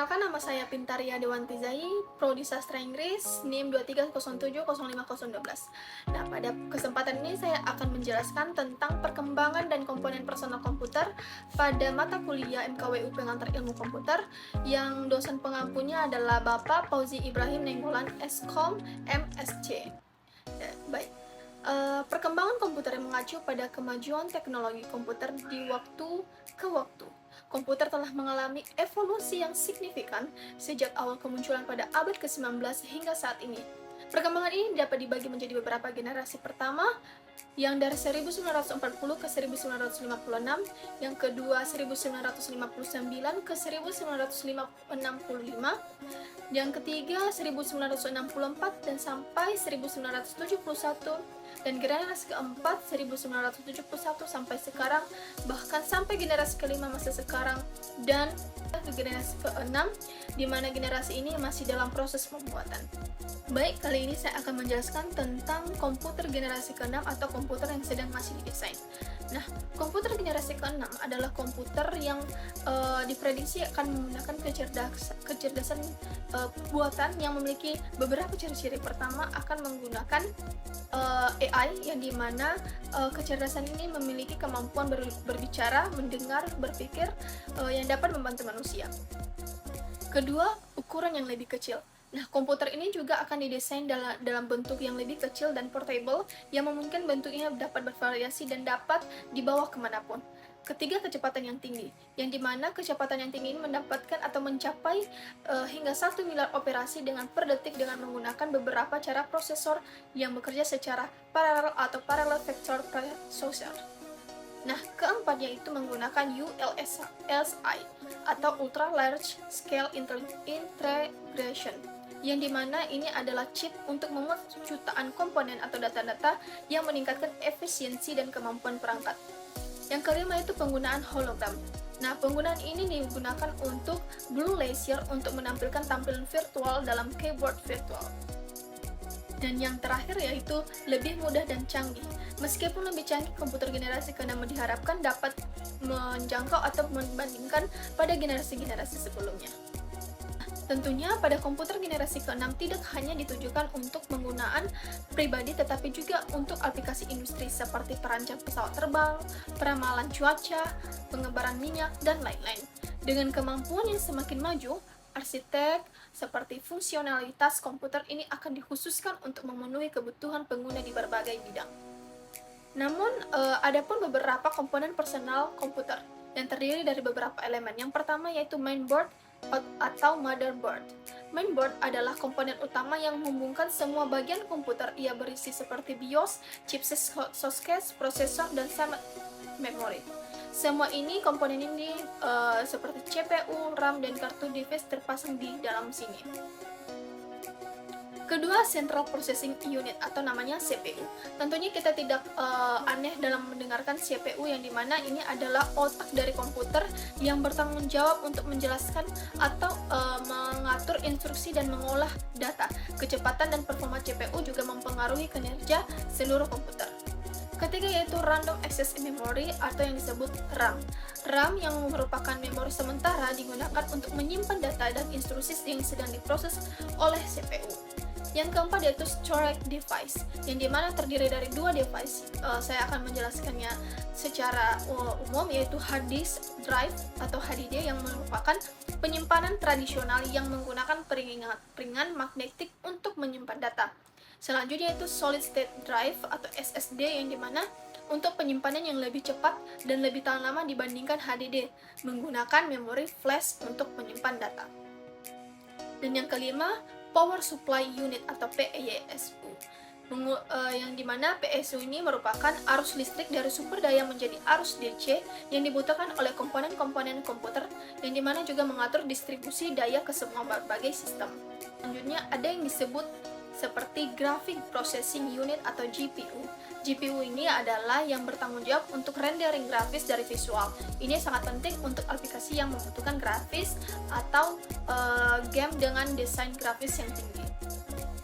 Perkenalkan, nama saya Pintaria Dewanti Zai, Prodi Sastra Inggris, NIM 230705012. Nah, pada kesempatan ini saya akan menjelaskan tentang perkembangan dan komponen personal komputer pada mata kuliah MKWU Pengantar Ilmu Komputer yang dosen pengampunya adalah Bapak Fauzi Ibrahim Nenggolan, Skom, MSc. Baik. Perkembangan komputer yang mengacu pada kemajuan teknologi komputer di waktu ke waktu. Komputer telah mengalami evolusi yang signifikan sejak awal kemunculan pada abad ke-19 hingga saat ini. Perkembangan ini dapat dibagi menjadi beberapa generasi. Pertama, yang dari 1940 ke 1956, yang kedua 1959 ke 1965, yang ketiga 1964 dan sampai 1971, dan generasi keempat 1971 sampai sekarang, bahkan sampai generasi kelima masa sekarang, dan ke generasi keenam, di mana generasi ini masih dalam proses pembuatan. Baik, kali ini saya akan menjelaskan tentang komputer generasi ke-6 atau komputer yang sedang masih didesain. Nah, komputer generasi ke-6 adalah komputer yang diprediksi akan menggunakan kecerdasan buatan yang memiliki beberapa ciri-ciri. Pertama, akan menggunakan AI, yang dimana kecerdasan ini memiliki kemampuan berbicara, mendengar, berpikir yang dapat membantu manusia. Kedua, ukuran yang lebih kecil. Nah, komputer ini juga akan didesain dalam bentuk yang lebih kecil dan portable, yang memungkinkan bentuknya dapat bervariasi dan dapat dibawa kemanapun. Ketiga, kecepatan yang tinggi, yang dimana kecepatan yang tinggi ini mendapatkan atau mencapai hingga 1 miliar operasi per detik dengan menggunakan beberapa cara prosesor yang bekerja secara paralel atau parallel vector processor. Nah, keempat yaitu menggunakan ULSI atau Ultra Large Scale Integration, yang dimana ini adalah chip untuk memuat jutaan komponen atau data-data yang meningkatkan efisiensi dan kemampuan perangkat. Yang kelima itu penggunaan hologram. Nah, penggunaan ini digunakan untuk Blue Laser untuk menampilkan tampilan virtual dalam keyboard virtual. Dan yang terakhir yaitu lebih mudah dan canggih. Meskipun lebih canggih, komputer generasi ke-6 diharapkan dapat menjangkau atau membandingkan pada generasi-generasi sebelumnya. Tentunya pada komputer generasi ke-6 tidak hanya ditujukan untuk penggunaan pribadi, tetapi juga untuk aplikasi industri seperti perancang pesawat terbang, peramalan cuaca, pengebaran minyak, dan lain-lain. Dengan kemampuan yang semakin maju, arsitek seperti fungsionalitas komputer ini akan dikhususkan untuk memenuhi kebutuhan pengguna di berbagai bidang. Namun, ada pun beberapa komponen personal komputer yang terdiri dari beberapa elemen. Yang pertama yaitu mainboard atau motherboard. Mainboard adalah komponen utama yang menghubungkan semua bagian komputer. Ia berisi seperti BIOS, chipset socket, prosesor, dan sama memori. Semua komponen ini seperti CPU, RAM, dan kartu device terpasang di dalam sini. Kedua, Central Processing Unit atau namanya CPU. Tentunya kita tidak aneh dalam mendengarkan CPU, yang dimana ini adalah otak dari komputer yang bertanggung jawab untuk menjelaskan atau mengatur instruksi dan mengolah data. Kecepatan dan performa CPU juga mempengaruhi kinerja seluruh komputer. Ketiga yaitu Random Access Memory atau yang disebut RAM. RAM yang merupakan memori sementara digunakan untuk menyimpan data dan instruksi yang sedang diproses oleh CPU. Yang keempat yaitu Storage Device, yang dimana terdiri dari dua device. Saya akan menjelaskannya secara umum, yaitu hard disk drive atau HDD, yang merupakan penyimpanan tradisional yang menggunakan peringan magnetik untuk menyimpan data. Selanjutnya yaitu Solid State Drive atau SSD, yang dimana untuk penyimpanan yang lebih cepat dan lebih tahan lama dibandingkan HDD, menggunakan memori flash untuk menyimpan data. Dan yang kelima, Power Supply Unit atau PSU, yang dimana PSU ini merupakan arus listrik dari sumber daya menjadi arus DC yang dibutuhkan oleh komponen-komponen komputer, yang dimana juga mengatur distribusi daya ke semua berbagai sistem. Selanjutnya ada yang disebut seperti Graphic Processing Unit atau GPU. GPU ini adalah yang bertanggung jawab untuk rendering grafis dari visual. Ini sangat penting untuk aplikasi yang membutuhkan grafis atau game dengan desain grafis yang tinggi.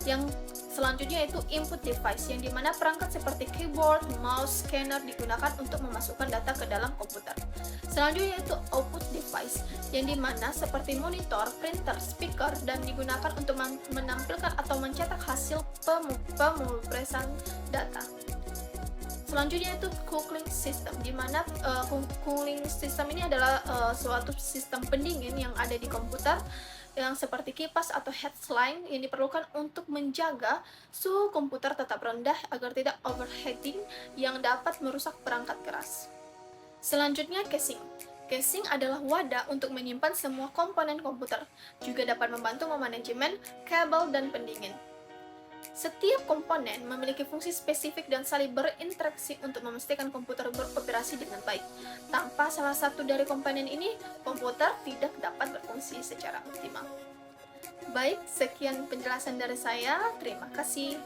Yang Selanjutnya yaitu input device, yang dimana perangkat seperti keyboard, mouse, scanner digunakan untuk memasukkan data ke dalam komputer. Selanjutnya yaitu output device, yang dimana seperti monitor, printer, speaker, dan digunakan untuk menampilkan atau mencetak hasil pemrosesan data. Selanjutnya itu cooling system, di mana cooling system ini adalah suatu sistem pendingin yang ada di komputer yang seperti kipas atau headline yang diperlukan untuk menjaga suhu komputer tetap rendah agar tidak overheating yang dapat merusak perangkat keras. Selanjutnya casing. Casing adalah wadah untuk menyimpan semua komponen komputer, juga dapat membantu memanajemen kabel dan pendingin. Setiap komponen memiliki fungsi spesifik dan saling berinteraksi untuk memastikan komputer beroperasi dengan baik. Tanpa salah satu dari komponen ini, komputer tidak dapat berfungsi secara optimal. Baik, sekian penjelasan dari saya. Terima kasih.